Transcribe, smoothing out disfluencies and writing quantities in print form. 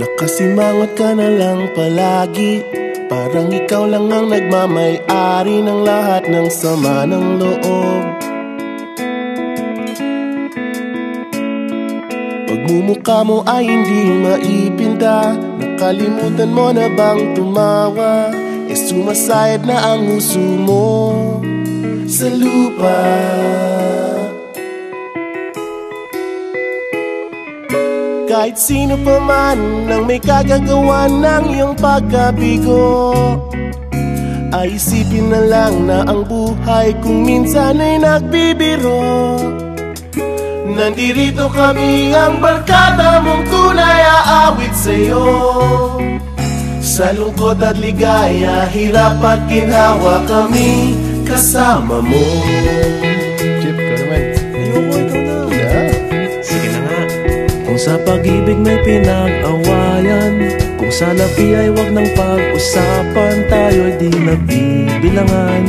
Nakasimangot ka na lang palagi, parang ikaw lang ang nagmamay-ari ng lahat ng sama ng loob. Pagmumukha mo ay hindi maipinta, nakalimutan mo na bang tumawa? E sumasayad na ang huso mo sa lupa. Kahit sino pa man ang may kagagawa ng iyong pagkabigo, ay isipin na lang na ang buhay kung minsan ay nagbibiro. Nandirito kami ang barkada mong tunay aawit sa'yo. Sa lungkot at ligaya, hirap at ginhawa, kami kasama mo. Chip, ka naman. Ayoko, ikaw na. Yeah. Sige na nga. Kung sa pag-ibig may pinag-awayan, kung sa labi ay wag ng pag-usapan, tayo'y di nagbibilangan.